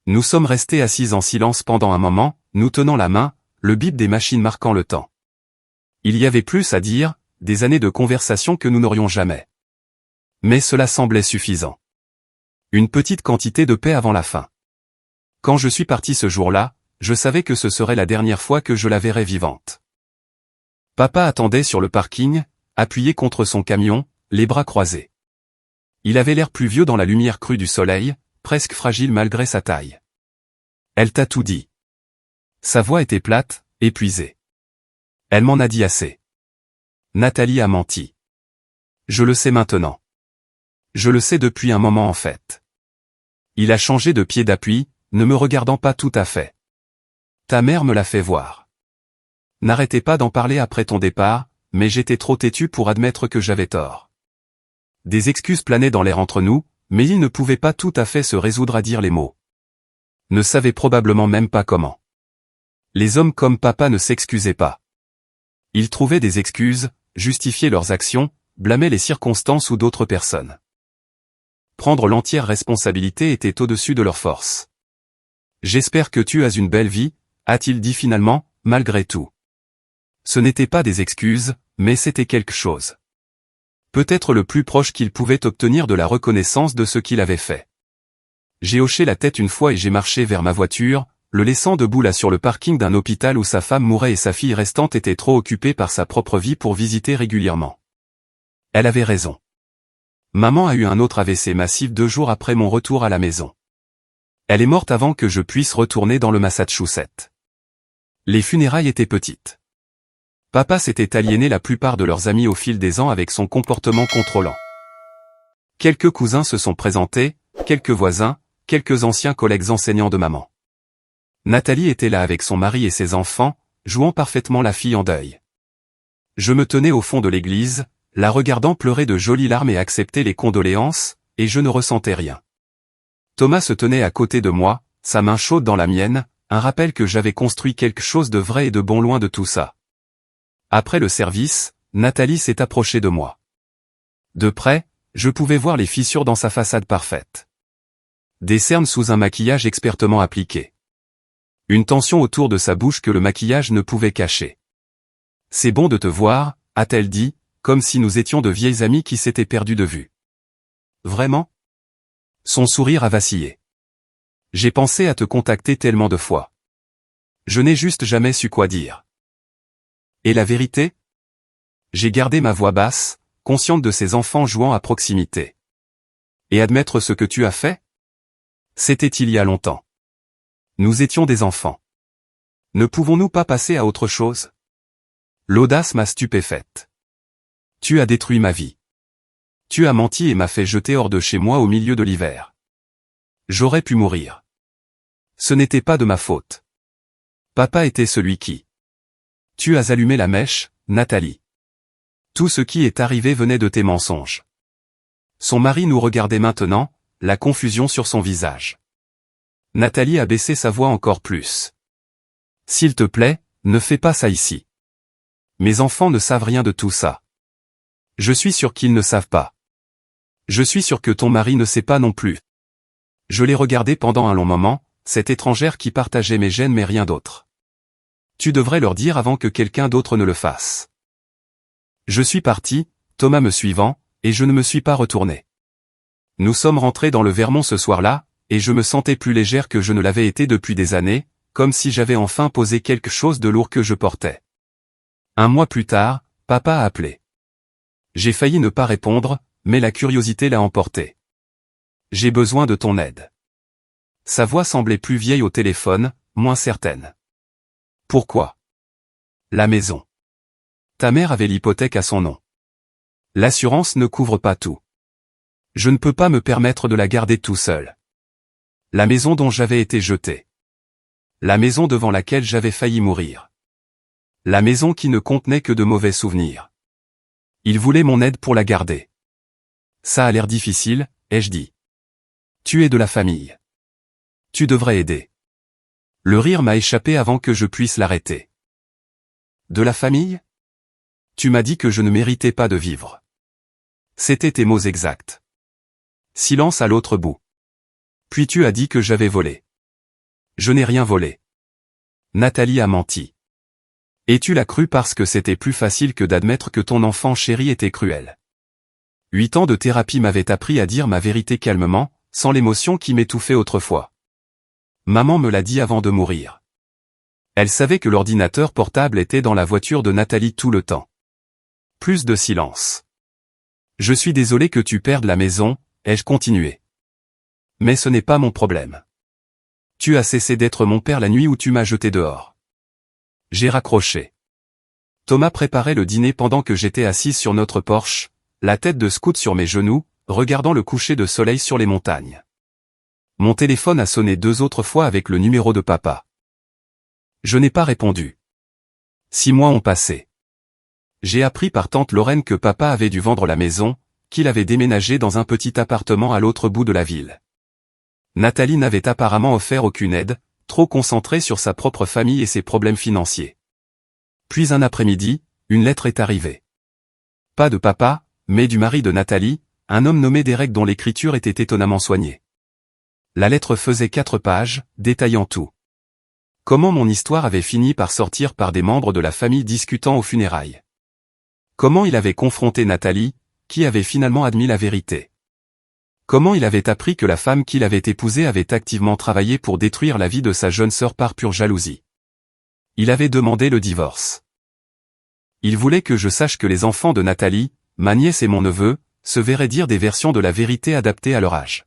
Nous sommes restés assis en silence pendant un moment, nous tenant la main, le bip des machines marquant le temps. Il y avait plus à dire, des années de conversation que nous n'aurions jamais. Mais cela semblait suffisant. Une petite quantité de paix avant la fin. Quand je suis parti ce jour-là, je savais que ce serait la dernière fois que je la verrais vivante. Papa attendait sur le parking, appuyé contre son camion, les bras croisés. Il avait l'air plus vieux dans la lumière crue du soleil, presque fragile malgré sa taille. Elle t'a tout dit. Sa voix était plate, épuisée. Elle m'en a dit assez. Nathalie a menti. Je le sais maintenant. Je le sais depuis un moment en fait. Il a changé de pied d'appui, ne me regardant pas tout à fait. Ta mère me l'a fait voir. N'arrêtez pas d'en parler après ton départ, mais j'étais trop têtu pour admettre que j'avais tort. Des excuses planaient dans l'air entre nous, mais il ne pouvait pas tout à fait se résoudre à dire les mots. Ne savait probablement même pas comment. Les hommes comme papa ne s'excusaient pas. Ils trouvaient des excuses, justifiaient leurs actions, blâmaient les circonstances ou d'autres personnes. Prendre l'entière responsabilité était au-dessus de leurs forces. J'espère que tu as une belle vie, a-t-il dit finalement, malgré tout. Ce n'était pas des excuses, mais c'était quelque chose. Peut-être le plus proche qu'il pouvait obtenir de la reconnaissance de ce qu'il avait fait. J'ai hoché la tête une fois et j'ai marché vers ma voiture, le laissant debout là sur le parking d'un hôpital où sa femme mourait et sa fille restante était trop occupée par sa propre vie pour visiter régulièrement. Elle avait raison. Maman a eu un autre AVC massif 2 jours après mon retour à la maison. Elle est morte avant que je puisse retourner dans le Massachusetts. Les funérailles étaient petites. Papa s'était aliéné la plupart de leurs amis au fil des ans avec son comportement contrôlant. Quelques cousins se sont présentés, quelques voisins, quelques anciens collègues enseignants de maman. Nathalie était là avec son mari et ses enfants, jouant parfaitement la fille en deuil. Je me tenais au fond de l'église, la regardant pleurer de jolies larmes et accepter les condoléances, et je ne ressentais rien. Thomas se tenait à côté de moi, sa main chaude dans la mienne, un rappel que j'avais construit quelque chose de vrai et de bon loin de tout ça. Après le service, Nathalie s'est approchée de moi. De près, je pouvais voir les fissures dans sa façade parfaite. Des cernes sous un maquillage expertement appliqué. Une tension autour de sa bouche que le maquillage ne pouvait cacher. « C'est bon de te voir », a-t-elle dit, comme si nous étions de vieilles amies qui s'étaient perdues de vue. « Vraiment ?» Son sourire a vacillé. « J'ai pensé à te contacter tellement de fois. Je n'ai juste jamais su quoi dire. » Et la vérité ? J'ai gardé ma voix basse, consciente de ces enfants jouant à proximité. Et admettre ce que tu as fait ? C'était il y a longtemps. Nous étions des enfants. Ne pouvons-nous pas passer à autre chose ? L'audace m'a stupéfaite. Tu as détruit ma vie. Tu as menti et m'as fait jeter hors de chez moi au milieu de l'hiver. J'aurais pu mourir. Ce n'était pas de ma faute. Papa était celui qui... Tu as allumé la mèche, Nathalie. Tout ce qui est arrivé venait de tes mensonges. Son mari nous regardait maintenant, la confusion sur son visage. Nathalie a baissé sa voix encore plus. S'il te plaît, ne fais pas ça ici. Mes enfants ne savent rien de tout ça. Je suis sûr qu'ils ne savent pas. Je suis sûr que ton mari ne sait pas non plus. Je l'ai regardé pendant un long moment, cette étrangère qui partageait mes gènes mais rien d'autre. Tu devrais leur dire avant que quelqu'un d'autre ne le fasse. Je suis parti, Thomas me suivant, et je ne me suis pas retourné. Nous sommes rentrés dans le Vermont ce soir-là, et je me sentais plus légère que je ne l'avais été depuis des années, comme si j'avais enfin posé quelque chose de lourd que je portais. Un mois plus tard, papa a appelé. J'ai failli ne pas répondre, mais la curiosité l'a emporté. J'ai besoin de ton aide. Sa voix semblait plus vieille au téléphone, moins certaine. Pourquoi ? La maison. Ta mère avait l'hypothèque à son nom. L'assurance ne couvre pas tout. Je ne peux pas me permettre de la garder tout seul. La maison dont j'avais été jeté. La maison devant laquelle j'avais failli mourir. La maison qui ne contenait que de mauvais souvenirs. Il voulait mon aide pour la garder. Ça a l'air difficile, ai-je dit. Tu es de la famille. Tu devrais aider. Le rire m'a échappé avant que je puisse l'arrêter. De la famille ? Tu m'as dit que je ne méritais pas de vivre. C'étaient tes mots exacts. Silence à l'autre bout. Puis tu as dit que j'avais volé. Je n'ai rien volé. Nathalie a menti. Et tu l'as cru parce que c'était plus facile que d'admettre que ton enfant chéri était cruel. 8 ans de thérapie m'avaient appris à dire ma vérité calmement, sans l'émotion qui m'étouffait autrefois. Maman me l'a dit avant de mourir. Elle savait que l'ordinateur portable était dans la voiture de Nathalie tout le temps. Plus de silence. Je suis désolé que tu perdes la maison, ai-je continué. Mais ce n'est pas mon problème. Tu as cessé d'être mon père la nuit où tu m'as jeté dehors. J'ai raccroché. Thomas préparait le dîner pendant que j'étais assise sur notre porche, la tête de scout sur mes genoux, regardant le coucher de soleil sur les montagnes. Mon téléphone a sonné 2 autres fois avec le numéro de papa. Je n'ai pas répondu. 6 mois ont passé. J'ai appris par tante Lorraine que papa avait dû vendre la maison, qu'il avait déménagé dans un petit appartement à l'autre bout de la ville. Nathalie n'avait apparemment offert aucune aide, trop concentrée sur sa propre famille et ses problèmes financiers. Puis un après-midi, une lettre est arrivée. Pas de papa, mais du mari de Nathalie, un homme nommé Derek dont l'écriture était étonnamment soignée. La lettre faisait 4 pages, détaillant tout. Comment mon histoire avait fini par sortir par des membres de la famille discutant aux funérailles. Comment il avait confronté Nathalie, qui avait finalement admis la vérité. Comment il avait appris que la femme qu'il avait épousée avait activement travaillé pour détruire la vie de sa jeune sœur par pure jalousie. Il avait demandé le divorce. Il voulait que je sache que les enfants de Nathalie, ma nièce et mon neveu, se verraient dire des versions de la vérité adaptées à leur âge.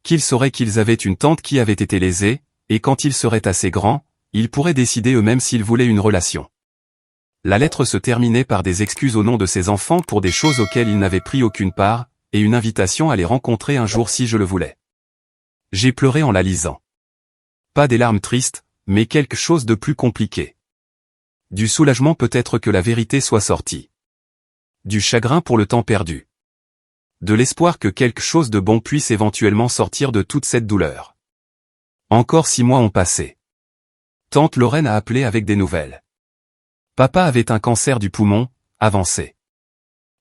qu'ils sauraient qu'ils avaient une tante qui avait été lésée, et quand ils seraient assez grands, ils pourraient décider eux-mêmes s'ils voulaient une relation. La lettre se terminait par des excuses au nom de ses enfants pour des choses auxquelles ils n'avaient pris aucune part, et une invitation à les rencontrer un jour si je le voulais. J'ai pleuré en la lisant. Pas des larmes tristes, mais quelque chose de plus compliqué. Du soulagement peut-être que la vérité soit sortie. Du chagrin pour le temps perdu. De l'espoir que quelque chose de bon puisse éventuellement sortir de toute cette douleur. Encore 6 mois ont passé. Tante Lorraine a appelé avec des nouvelles. Papa avait un cancer du poumon, avancé.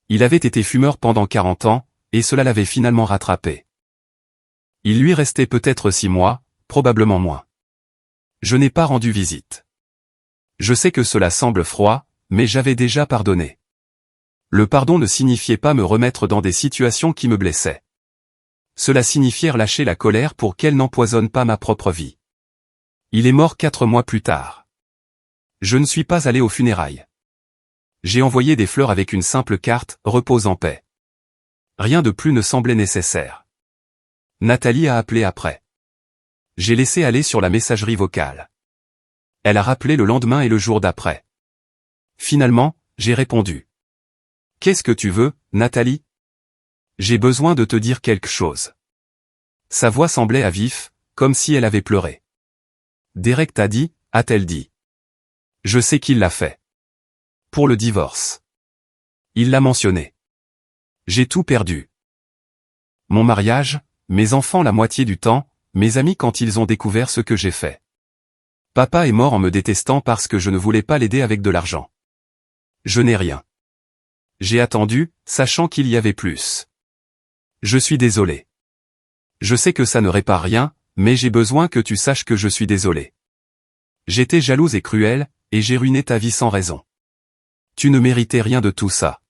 Il avait été fumeur pendant 40 ans, et cela l'avait finalement rattrapé. Il lui restait peut-être 6 mois, probablement moins. Je n'ai pas rendu visite. Je sais que cela semble froid, mais j'avais déjà pardonné. Le pardon ne signifiait pas me remettre dans des situations qui me blessaient. Cela signifiait relâcher la colère pour qu'elle n'empoisonne pas ma propre vie. Il est mort 4 mois plus tard. Je ne suis pas allé aux funérailles. J'ai envoyé des fleurs avec une simple carte « Repose en paix ». Rien de plus ne semblait nécessaire. Nathalie a appelé après. J'ai laissé aller sur la messagerie vocale. Elle a rappelé le lendemain et le jour d'après. Finalement, j'ai répondu. « Qu'est-ce que tu veux, Nathalie ? J'ai besoin de te dire quelque chose. » Sa voix semblait à vif, comme si elle avait pleuré. « Derek t'a dit, a-t-elle dit. Je sais qu'il l'a fait. Pour le divorce. Il l'a mentionné. J'ai tout perdu. Mon mariage, mes enfants la moitié du temps, mes amis quand ils ont découvert ce que j'ai fait. Papa est mort en me détestant parce que je ne voulais pas l'aider avec de l'argent. Je n'ai rien. J'ai attendu, sachant qu'il y avait plus. Je suis désolé. Je sais que ça ne répare rien, mais j'ai besoin que tu saches que je suis désolé. J'étais jalouse et cruelle, et j'ai ruiné ta vie sans raison. Tu ne méritais rien de tout ça.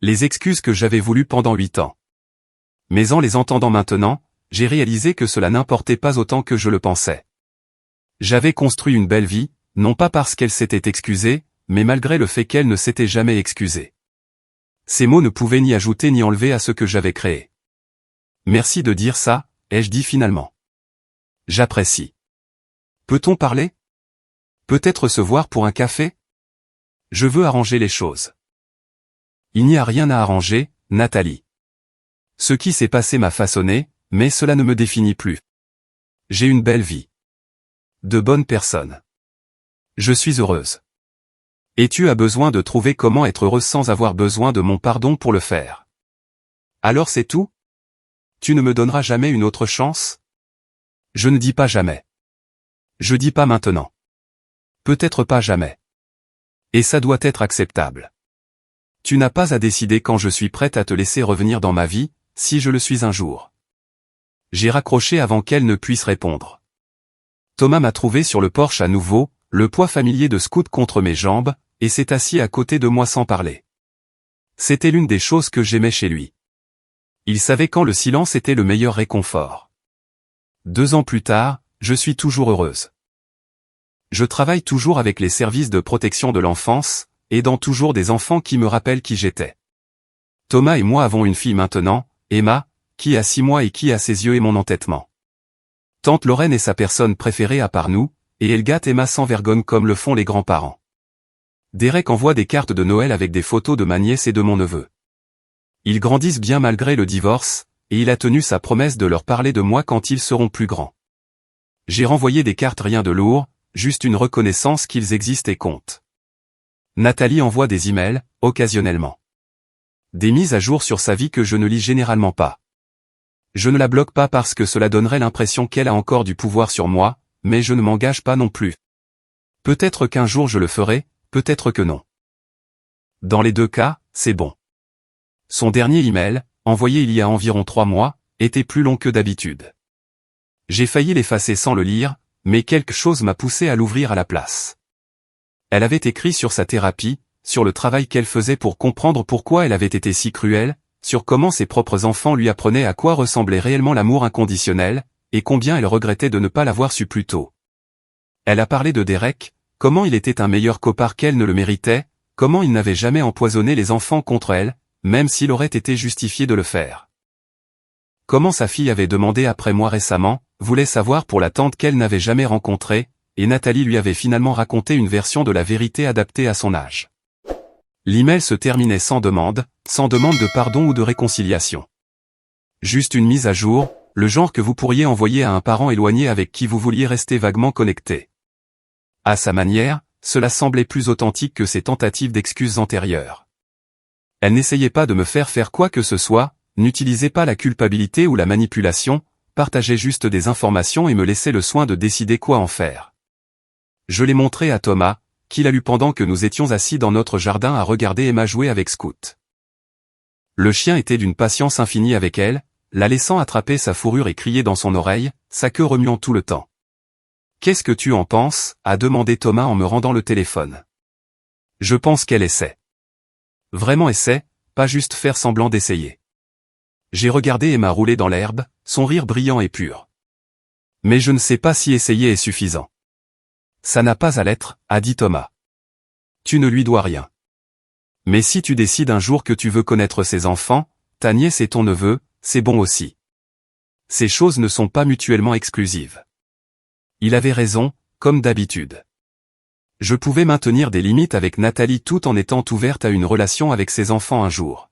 Les excuses que j'avais voulues pendant 8 ans. Mais en les entendant maintenant, j'ai réalisé que cela n'importait pas autant que je le pensais. J'avais construit une belle vie, non pas parce qu'elle s'était excusée, mais malgré le fait qu'elle ne s'était jamais excusée. Ces mots ne pouvaient ni ajouter ni enlever à ce que j'avais créé. Merci de dire ça, ai-je dit finalement. J'apprécie. Peut-on parler ? Peut-être se voir pour un café ? Je veux arranger les choses. Il n'y a rien à arranger, Nathalie. Ce qui s'est passé m'a façonné, mais cela ne me définit plus. J'ai une belle vie. De bonnes personnes. Je suis heureuse. Et tu as besoin de trouver comment être heureuse sans avoir besoin de mon pardon pour le faire. Alors c'est tout ? Tu ne me donneras jamais une autre chance ? Je ne dis pas jamais. Je dis pas maintenant. Peut-être pas jamais. Et ça doit être acceptable. Tu n'as pas à décider quand je suis prête à te laisser revenir dans ma vie, si je le suis un jour. J'ai raccroché avant qu'elle ne puisse répondre. Thomas m'a trouvé sur le porche à nouveau, le poids familier de scout contre mes jambes, et s'est assis à côté de moi sans parler. C'était l'une des choses que j'aimais chez lui. Il savait quand le silence était le meilleur réconfort. 2 ans plus tard, je suis toujours heureuse. Je travaille toujours avec les services de protection de l'enfance, aidant toujours des enfants qui me rappellent qui j'étais. Thomas et moi avons une fille maintenant, Emma, qui a 6 mois et qui a ses yeux et mon entêtement. Tante Lorraine est sa personne préférée à part nous, et elle gâte Emma sans vergogne comme le font les grands-parents. Derek envoie des cartes de Noël avec des photos de ma nièce et de mon neveu. Ils grandissent bien malgré le divorce, et il a tenu sa promesse de leur parler de moi quand ils seront plus grands. J'ai renvoyé des cartes rien de lourd, juste une reconnaissance qu'ils existent et comptent. Nathalie envoie des emails, occasionnellement. Des mises à jour sur sa vie que je ne lis généralement pas. Je ne la bloque pas parce que cela donnerait l'impression qu'elle a encore du pouvoir sur moi, mais je ne m'engage pas non plus. Peut-être qu'un jour je le ferai, peut-être que non. Dans les 2 cas, c'est bon. Son dernier email, envoyé il y a environ 3 mois, était plus long que d'habitude. J'ai failli l'effacer sans le lire, mais quelque chose m'a poussé à l'ouvrir à la place. Elle avait écrit sur sa thérapie, sur le travail qu'elle faisait pour comprendre pourquoi elle avait été si cruelle, sur comment ses propres enfants lui apprenaient à quoi ressemblait réellement l'amour inconditionnel, et combien elle regrettait de ne pas l'avoir su plus tôt. Elle a parlé de Derek, comment il était un meilleur copain qu'elle ne le méritait, comment il n'avait jamais empoisonné les enfants contre elle, même s'il aurait été justifié de le faire. comment sa fille avait demandé après moi récemment, voulait savoir pour la tante qu'elle n'avait jamais rencontrée, et Nathalie lui avait finalement raconté une version de la vérité adaptée à son âge. L'email se terminait sans demande de pardon ou de réconciliation. Juste une mise à jour, le genre que vous pourriez envoyer à un parent éloigné avec qui vous vouliez rester vaguement connecté. À sa manière, cela semblait plus authentique que ses tentatives d'excuses antérieures. Elle n'essayait pas de me faire faire quoi que ce soit, n'utilisait pas la culpabilité ou la manipulation, partageait juste des informations et me laissait le soin de décider quoi en faire. Je l'ai montré à Thomas, qui l'a lu pendant que nous étions assis dans notre jardin à regarder Emma jouer avec Scout. Le chien était d'une patience infinie avec elle, la laissant attraper sa fourrure et crier dans son oreille, sa queue remuant tout le temps. « Qu'est-ce que tu en penses ?» a demandé Thomas en me rendant le téléphone. « Je pense qu'elle essaie. Vraiment essaie, pas juste faire semblant d'essayer. » J'ai regardé Emma rouler dans l'herbe, son rire brillant et pur. « Mais je ne sais pas si essayer est suffisant. »« Ça n'a pas à l'être, » a dit Thomas. « Tu ne lui dois rien. Mais si tu décides un jour que tu veux connaître ses enfants, ta nièce et ton neveu, c'est bon aussi. Ces choses ne sont pas mutuellement exclusives. » Il avait raison, comme d'habitude. Je pouvais maintenir des limites avec Nathalie tout en étant ouverte à une relation avec ses enfants un jour.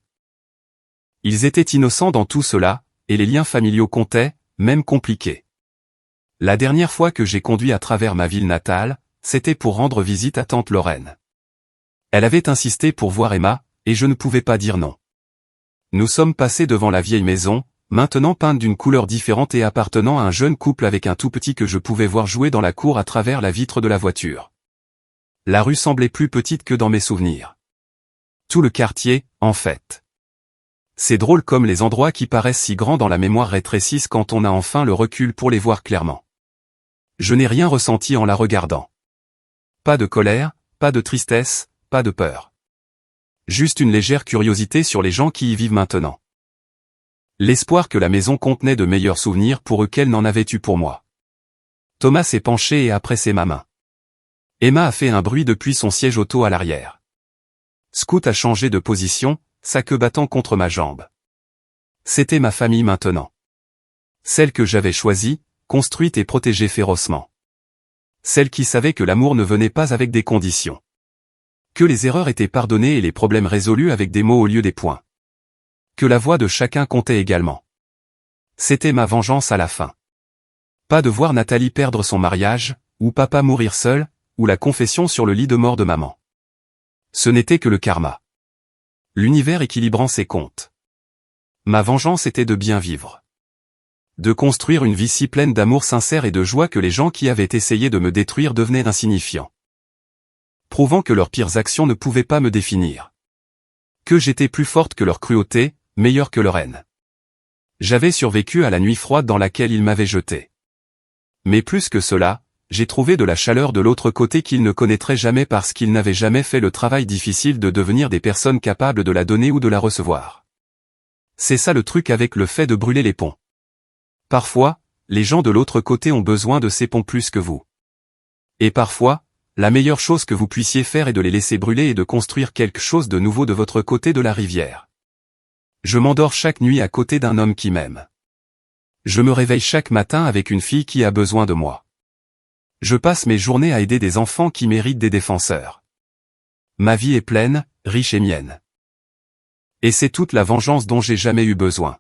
Ils étaient innocents dans tout cela, et les liens familiaux comptaient, même compliqués. La dernière fois que j'ai conduit à travers ma ville natale, c'était pour rendre visite à tante Lorraine. Elle avait insisté pour voir Emma, et je ne pouvais pas dire non. Nous sommes passés devant la vieille maison, maintenant peinte d'une couleur différente et appartenant à un jeune couple avec un tout petit que je pouvais voir jouer dans la cour à travers la vitre de la voiture. La rue semblait plus petite que dans mes souvenirs. Tout le quartier, en fait. C'est drôle comme les endroits qui paraissent si grands dans la mémoire rétrécissent quand on a enfin le recul pour les voir clairement. Je n'ai rien ressenti en la regardant. Pas de colère, pas de tristesse, pas de peur. Juste une légère curiosité sur les gens qui y vivent maintenant. L'espoir que la maison contenait de meilleurs souvenirs pour eux qu'elle n'en avait eu pour moi. Thomas s'est penché et a pressé ma main. Emma a fait un bruit depuis son siège auto à l'arrière. Scout a changé de position, sa queue battant contre ma jambe. C'était ma famille maintenant. Celle que j'avais choisie, construite et protégée férocement. Celle qui savait que l'amour ne venait pas avec des conditions. Que les erreurs étaient pardonnées et les problèmes résolus avec des mots au lieu des points. Que la voix de chacun comptait également. C'était ma vengeance à la fin. Pas de voir Nathalie perdre son mariage, ou papa mourir seul, ou la confession sur le lit de mort de maman. Ce n'était que le karma. L'univers équilibrant ses comptes. Ma vengeance était de bien vivre. De construire une vie si pleine d'amour sincère et de joie que les gens qui avaient essayé de me détruire devenaient insignifiants. Prouvant que leurs pires actions ne pouvaient pas me définir. Que j'étais plus forte que leur cruauté, meilleure que leur haine. J'avais survécu à la nuit froide dans laquelle ils m'avaient jeté. Mais plus que cela, j'ai trouvé de la chaleur de l'autre côté qu'ils ne connaîtraient jamais parce qu'ils n'avaient jamais fait le travail difficile de devenir des personnes capables de la donner ou de la recevoir. C'est ça le truc avec le fait de brûler les ponts. Parfois, les gens de l'autre côté ont besoin de ces ponts plus que vous. Et parfois, la meilleure chose que vous puissiez faire est de les laisser brûler et de construire quelque chose de nouveau de votre côté de la rivière. Je m'endors chaque nuit à côté d'un homme qui m'aime. Je me réveille chaque matin avec une fille qui a besoin de moi. Je passe mes journées à aider des enfants qui méritent des défenseurs. Ma vie est pleine, riche et mienne. Et c'est toute la vengeance dont j'ai jamais eu besoin.